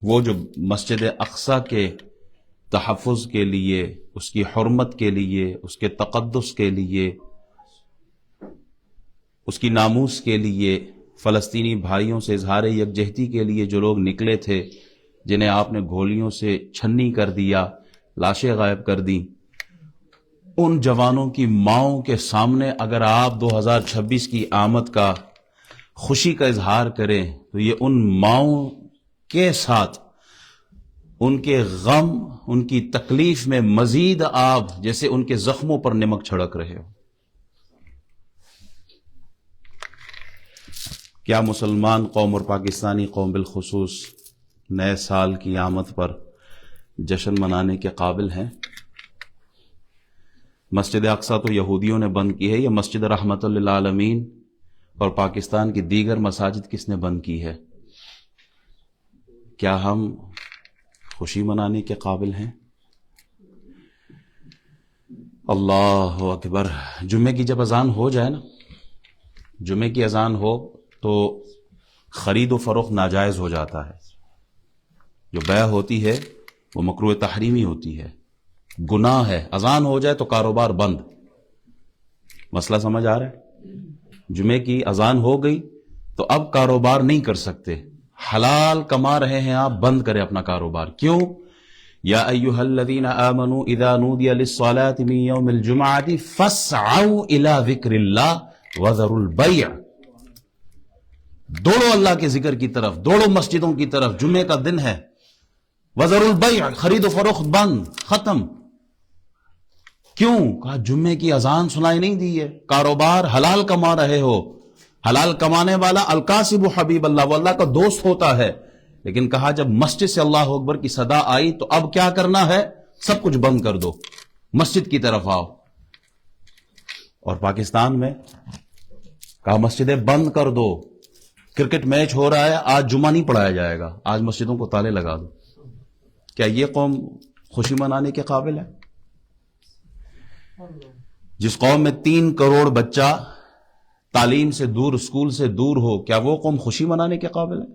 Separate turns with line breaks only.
وہ جو مسجد اقصی کے تحفظ کے لیے، اس کی حرمت کے لیے، اس کے تقدس کے لیے، اس کی ناموس کے لیے، فلسطینی بھائیوں سے اظہار یکجہتی کے لیے جو لوگ نکلے تھے، جنہیں آپ نے گولیوں سے چھنی کر دیا، لاشیں غائب کر دیں، ان جوانوں کی ماؤں کے سامنے اگر آپ 2026 کی آمد کا خوشی کا اظہار کریں تو یہ ان ماؤں کے ساتھ ان کے غم، ان کی تکلیف میں مزید آپ جیسے ان کے زخموں پر نمک چھڑک رہے ہو۔ کیا مسلمان قوم اور پاکستانی قوم بالخصوص نئے سال کی آمد پر جشن منانے کے قابل ہیں؟ مسجد اقصی تو یہودیوں نے بند کی ہے، یہ مسجد رحمت للعالمین اور پاکستان کی دیگر مساجد کس نے بند کی ہے؟ کیا ہم خوشی منانے کے قابل ہیں؟ اللہ اکبر۔ جمعے کی جب اذان ہو جائے نا، جمعے کی اذان ہو تو خرید و فروخت ناجائز ہو جاتا ہے، جو بیع ہوتی ہے وہ مکروہ تحریمی ہوتی ہے، گناہ ہے۔ اذان ہو جائے تو کاروبار بند۔ مسئلہ سمجھ آ رہا ہے؟ جمعے کی اذان ہو گئی تو اب کاروبار نہیں کر سکتے، حلال کما رہے ہیں آپ، بند کریں اپنا کاروبار۔ کیوں؟ یا ایھا الذین آمنوا اذا نودی للصلاۃ من یوم الجمعۃ فاسعوا الی ذکر اللہ وذروا البیع۔ دوڑو اللہ کے ذکر کی طرف، دوڑو مسجدوں کی طرف، جمعے کا دن ہے۔ وذروا البیع، خرید و فروخت بند، ختم۔ کیوں؟ کہا جمعے کی اذان سنائی نہیں دی ہے، کاروبار حلال کما رہے ہو۔ حلال کمانے والا الکاسب حبیب اللہ، وہ اللہ کا دوست ہوتا ہے، لیکن کہا جب مسجد سے اللہ اکبر کی صدا آئی تو اب کیا کرنا ہے؟ سب کچھ بند کر دو، مسجد کی طرف آؤ۔ اور پاکستان میں کہا مسجدیں بند کر دو، کرکٹ میچ ہو رہا ہے، آج جمعہ نہیں پڑھایا جائے گا، آج مسجدوں کو تالے لگا دو۔ کیا یہ قوم خوشی منانے کے قابل ہے؟ جس قوم میں 3 کروڑ بچہ تعلیم سے دور، اسکول سے دور ہو، کیا وہ قوم خوشی منانے کے قابل ہے؟